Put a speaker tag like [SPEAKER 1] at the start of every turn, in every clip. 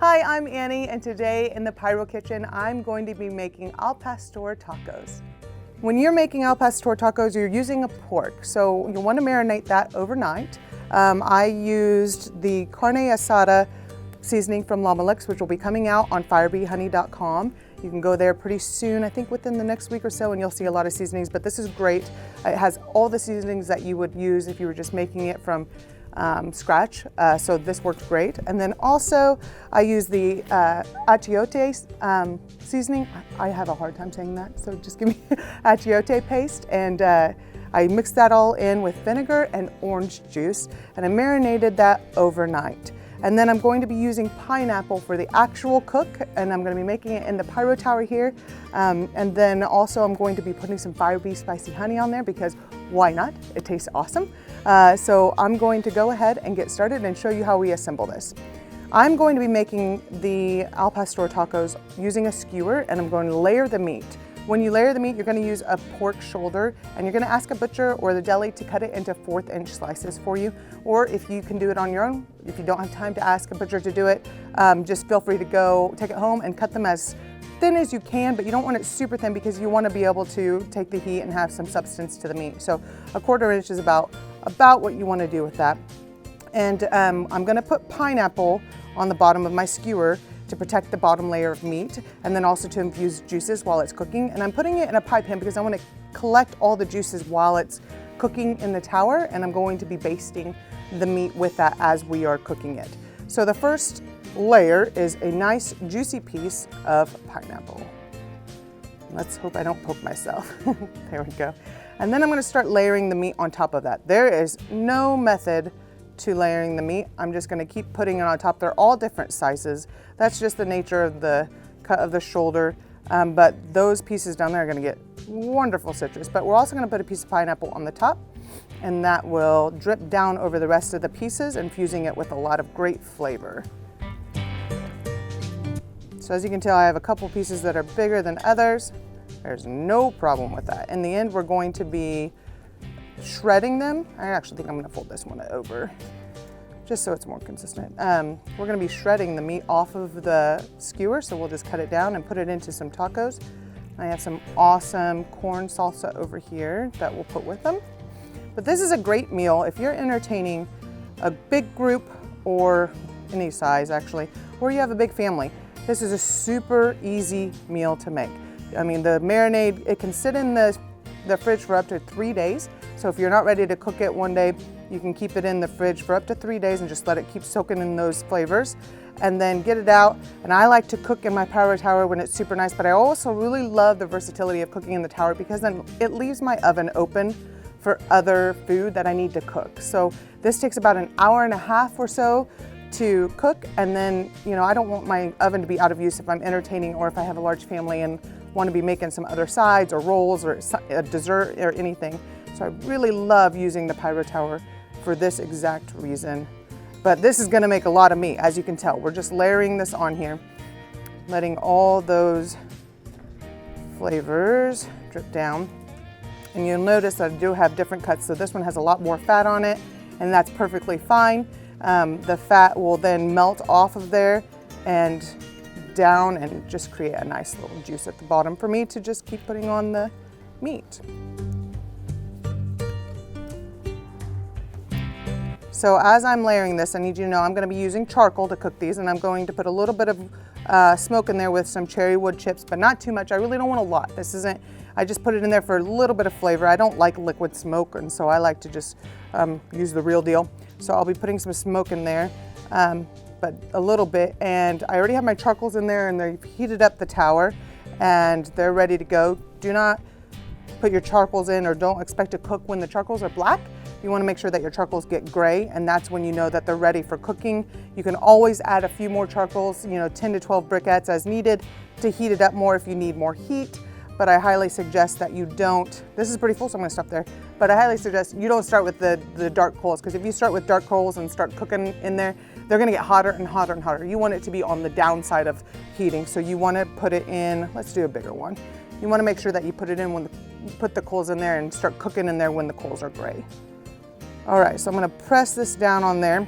[SPEAKER 1] Hi, I'm Annie, and today in the Pyro kitchen, I'm going to be making al pastor tacos. When you're making al pastor tacos, you're using a pork, so you want to marinate that overnight. I used the carne asada seasoning from Lamalix, which will be coming out on firebeehoney.com. You can go there pretty soon, I think within the next week or so, and you'll see a lot of seasonings, but this is great. It has all the seasonings that you would use if you were just making it from scratch, so this worked great. And then also I use the achiote seasoning. I have a hard time saying that, so just give me achiote paste, and I mixed that all in with vinegar and orange juice, and I marinated that overnight. And then I'm going to be using pineapple for the actual cook, and I'm going to be making it in the Pyro tower here. And then also I'm going to be putting some Fire Bee spicy honey on there because why not? It tastes awesome. So I'm going to go ahead and get started and show you how we assemble this. I'm going to be making the al pastor tacos using a skewer, and I'm going to layer the meat. When you layer the meat, you're going to use a pork shoulder, and you're going to ask a butcher or the deli to cut it into 1/4 inch slices for you. Or if you can do it on your own, if you don't have time to ask a butcher to do it, just feel free to go take it home and cut them as thin as you can, but you don't want it super thin because you want to be able to take the heat and have some substance to the meat. So a 1/4 inch is about what you want to do with that. And I'm going to put pineapple on the bottom of my skewer to protect the bottom layer of meat, and then also to infuse juices while it's cooking. And I'm putting it in a pie pan because I want to collect all the juices while it's cooking in the tower, and I'm going to be basting the meat with that as we are cooking it. So the first layer is a nice juicy piece of pineapple. Let's hope I don't poke myself. There we go. And then I'm going to start layering the meat on top of that. There is no method to layering the meat. I'm just going to keep putting it on top. They're all different sizes. That's just the nature of the cut of the shoulder. But those pieces down there are going to get wonderful citrus. But we're also going to put a piece of pineapple on the top, and that will drip down over the rest of the pieces, infusing it with a lot of great flavor. So as you can tell, I have a couple pieces that are bigger than others. There's no problem with that. In the end, we're going to be shredding them. I actually think I'm going to fold this one over just so it's more consistent. We're going to be shredding the meat off of the skewer, so we'll just cut it down and put it into some tacos. I have some awesome corn salsa over here that we'll put with them. But this is a great meal if you're entertaining a big group, or any size actually, or you have a big family. This is a super easy meal to make. I mean, the marinade, it can sit in the fridge for up to 3 days. So if you're not ready to cook it one day, you can keep it in the fridge for up to 3 days and just let it keep soaking in those flavors, and then get it out. And I like to cook in my Pyro tower when it's super nice, but I also really love the versatility of cooking in the tower because then it leaves my oven open for other food that I need to cook. So this takes about an hour and a half or so to cook, and then, you know, I don't want my oven to be out of use if I'm entertaining or if I have a large family and want to be making some other sides or rolls or a dessert or anything. So I really love using the Pyro tower for this exact reason. But this is going to make a lot of meat, as you can tell. We're just layering this on here, letting all those flavors drip down. And you'll notice that I do have different cuts. So this one has a lot more fat on it, and that's perfectly fine. The fat will then melt off of there and down and just create a nice little juice at the bottom for me to just keep putting on the meat. So as I'm layering this, I need you to know I'm going to be using charcoal to cook these, and I'm going to put a little bit of smoke in there with some cherry wood chips, but not too much. I really don't want a lot. This isn't, I just put it in there for a little bit of flavor. I don't like liquid smoke, and so I like to just use the real deal. So I'll be putting some smoke in there, but a little bit. And I already have my charcoals in there, and they've heated up the tower, and they're ready to go. Do not put your charcoals in, or don't expect to cook when the charcoals are black. You want to make sure that your charcoals get gray, and that's when you know that they're ready for cooking. You can always add a few more charcoals, 10 to 12 briquettes as needed to heat it up more if you need more heat. But I highly suggest that you don't, this is pretty full, so I'm going to stop there, but I highly suggest you don't start with the dark coals, because if you start with dark coals and start cooking in there, they're going to get hotter and hotter and hotter. You want it to be on the downside of heating, so you want to put it in, let's do a bigger one. You want to make sure that you put it in when you put the coals in there and start cooking in there when the coals are gray. All right, so I'm going to press this down on there,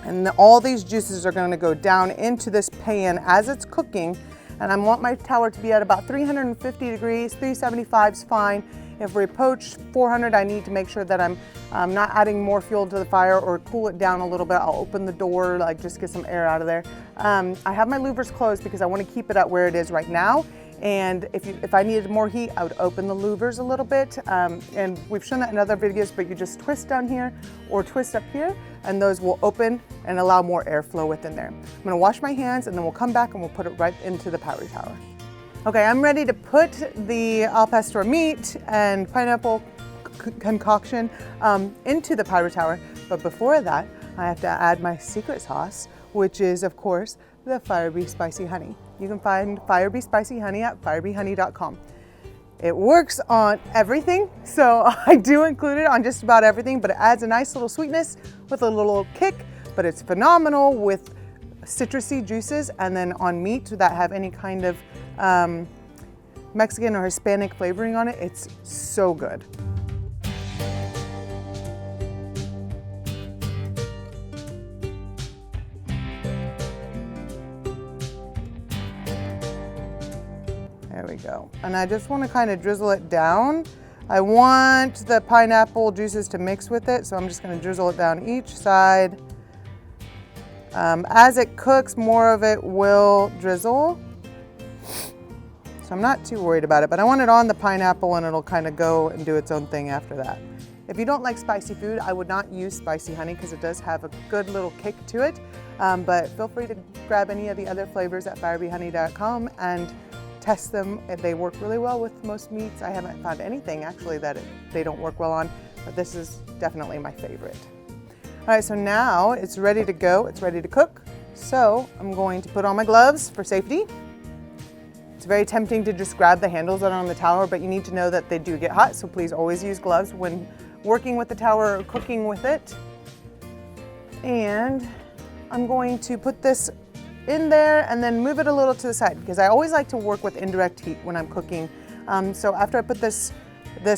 [SPEAKER 1] And all these juices are going to go down into this pan as it's cooking. And I want my tower to be at about 350 degrees, 375 is fine. If we approach 400, I need to make sure that I'm not adding more fuel to the fire or cool it down a little bit. I'll open the door, like just get some air out of there. I have my louvers closed because I want to keep it at where it is right now. And if I needed more heat, I would open the louvers a little bit. And we've shown that in other videos, but you just twist down here or twist up here, and those will open and allow more airflow within there. I'm gonna wash my hands, and then we'll come back and we'll put it right into the Pyro tower. Okay, I'm ready to put the al pastor meat and pineapple concoction into the Pyro tower. But before that, I have to add my secret sauce, which is, of course, the Fire Bee Spicy Honey. You can find Fire Bee Spicy Honey at firebeehoney.com. It works on everything, so I do include it on just about everything, but it adds a nice little sweetness with a little kick, but it's phenomenal with citrusy juices, and then on meat that have any kind of Mexican or Hispanic flavoring on it, it's so good. There we go. And I just want to kind of drizzle it down. I want the pineapple juices to mix with it, so I'm just going to drizzle it down each side. As it cooks, more of it will drizzle. So I'm not too worried about it, but I want it on the pineapple and it'll kind of go and do its own thing after that. If you don't like spicy food, I would not use spicy honey because it does have a good little kick to it. But feel free to grab any of the other flavors at firebeehoney.com and test them. They work really well with most meats. I haven't found anything actually that they don't work well on, but this is definitely my favorite. All right, so now it's ready to go. It's ready to cook. So I'm going to put on my gloves for safety. It's very tempting to just grab the handles that are on the tower, but you need to know that they do get hot, so please always use gloves when working with the tower or cooking with it. And I'm going to put this in there and then move it a little to the side because I always like to work with indirect heat when I'm cooking. So after I put this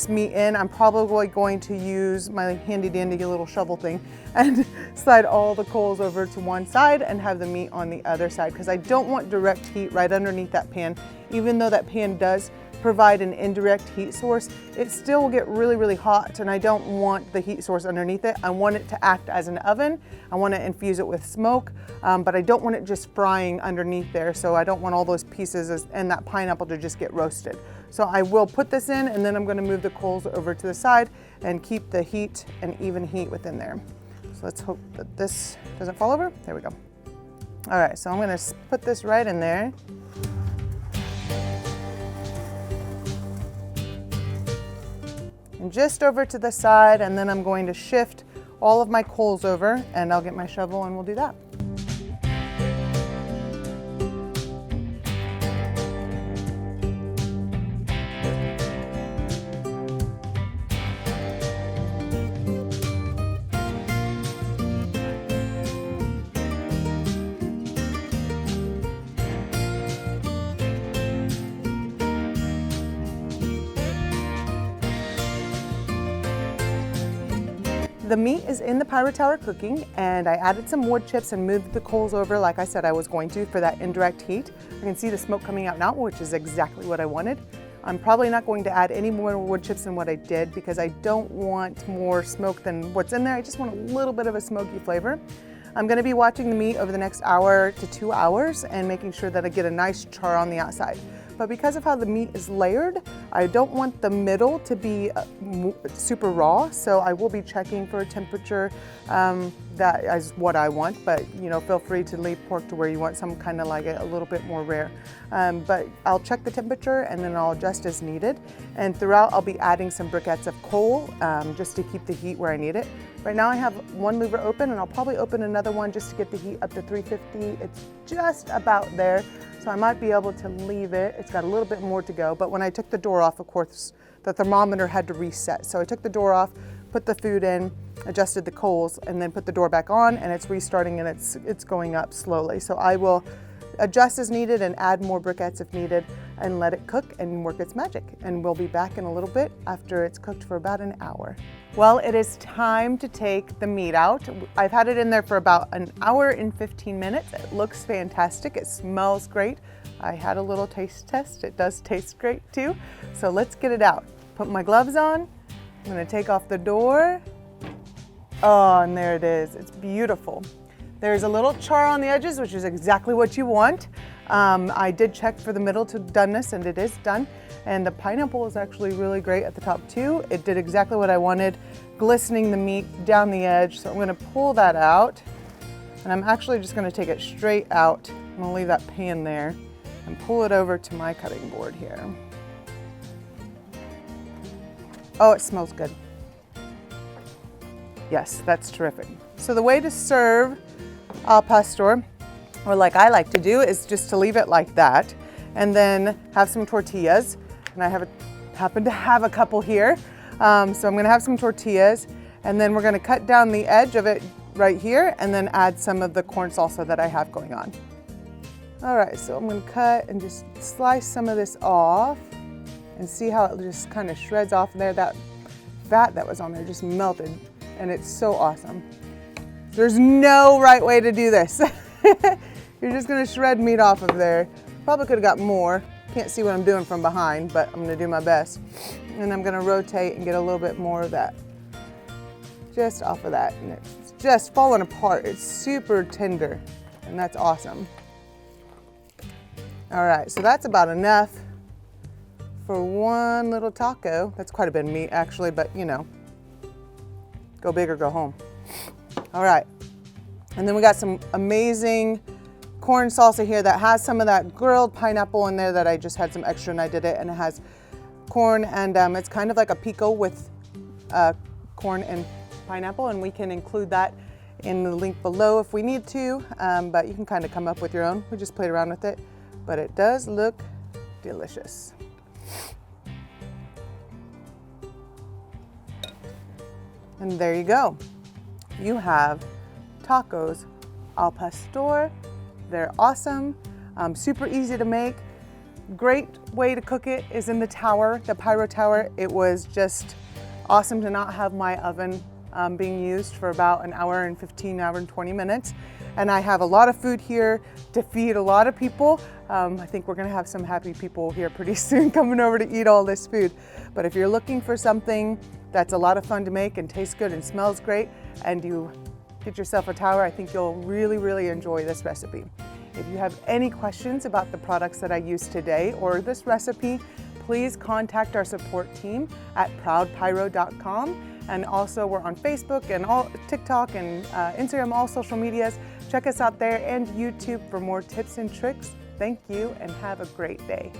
[SPEAKER 1] meat in, I'm probably going to use my handy dandy little shovel thing and slide all the coals over to one side and have the meat on the other side because I don't want direct heat right underneath that pan. Even though that pan does provide an indirect heat source, it still will get really, really hot, and I don't want the heat source underneath it. I want it to act as an oven. I want to infuse it with smoke, but I don't want it just frying underneath there, so I don't want all those pieces and that pineapple to just get roasted. So I will put this in, and then I'm going to move the coals over to the side and keep the heat and even heat within there. So let's hope that this doesn't fall over. There we go. All right, so I'm going to put this right in there. And just over to the side, and then I'm going to shift all of my coals over, and I'll get my shovel and we'll do that. The meat is in the Pyro tower cooking, and I added some wood chips and moved the coals over like I said I was going to for that indirect heat. You can see the smoke coming out now, which is exactly what I wanted. I'm probably not going to add any more wood chips than what I did because I don't want more smoke than what's in there. I just want a little bit of a smoky flavor. I'm going to be watching the meat over the next hour to 2 hours and making sure that I get a nice char on the outside. But because of how the meat is layered, I don't want the middle to be super raw, so I will be checking for a temperature that is what I want, but you know, feel free to leave pork to where you want some kind of like it a little bit more rare. But I'll check the temperature and then I'll adjust as needed. And throughout I'll be adding some briquettes of coal just to keep the heat where I need it. Right now I have one louver open, and I'll probably open another one just to get the heat up to 350. It's just about there, so I might be able to leave it. It's got a little bit more to go, but when I took the door off, of course, the thermometer had to reset. So I took the door off, put the food in, adjusted the coals, and then put the door back on, and it's restarting and it's going up slowly. So I will adjust as needed and add more briquettes if needed. and let it cook and work its magic. And we'll be back in a little bit after it's cooked for about an hour. Well, it is time to take the meat out. I've had it in there for about an hour and 15 minutes. It looks fantastic. It smells great. I had a little taste test. It does taste great too. So let's get it out. Put my gloves on. I'm gonna take off the door. Oh, and there it is. It's beautiful. There's a little char on the edges, which is exactly what you want. I did check for the middle to doneness, and it is done. And the pineapple is actually really great at the top too. It did exactly what I wanted, glistening the meat down the edge. So I'm gonna pull that out, and I'm actually just gonna take it straight out. I'm gonna leave that pan there and pull it over to my cutting board here. Oh, it smells good. Yes, that's terrific. So the way to serve al pastor, or like I like to do, is just to leave it like that and then have some tortillas. And I happen to have a couple here. So I'm gonna have some tortillas, and then we're gonna cut down the edge of it right here and then add some of the corn salsa that I have going on. All right, so I'm gonna cut and just slice some of this off and see how it just kind of shreds off there. That fat that was on there just melted, and it's so awesome. There's no right way to do this. You're just gonna shred meat off of there. Probably could have got more. Can't see what I'm doing from behind, but I'm gonna do my best. And I'm gonna rotate and get a little bit more of that just off of that. And it's just falling apart. It's super tender, and that's awesome. All right, so that's about enough for one little taco. That's quite a bit of meat actually, but you know, go big or go home. All right, and then we got some amazing corn salsa here that has some of that grilled pineapple in there that I just had some extra and I did it, and it has corn, and it's kind of like a pico with corn and pineapple, and we can include that in the link below if we need to, but you can kind of come up with your own. We just played around with it, but it does look delicious. And there you go. You have tacos al pastor. They're awesome, super easy to make. Great way to cook it is in the tower, the Pyro tower. It was just awesome to not have my oven being used for about an hour and 15, hour and 20 minutes. And I have a lot of food here to feed a lot of people. I think we're gonna have some happy people here pretty soon coming over to eat all this food. But if you're looking for something that's a lot of fun to make and tastes good and smells great, and you get yourself a tower, I think you'll really, really enjoy this recipe. If you have any questions about the products that I used today or this recipe, please contact our support team at proudpyro.com. And also we're on Facebook and all TikTok and Instagram, all social medias. Check us out there, and YouTube for more tips and tricks. Thank you and have a great day.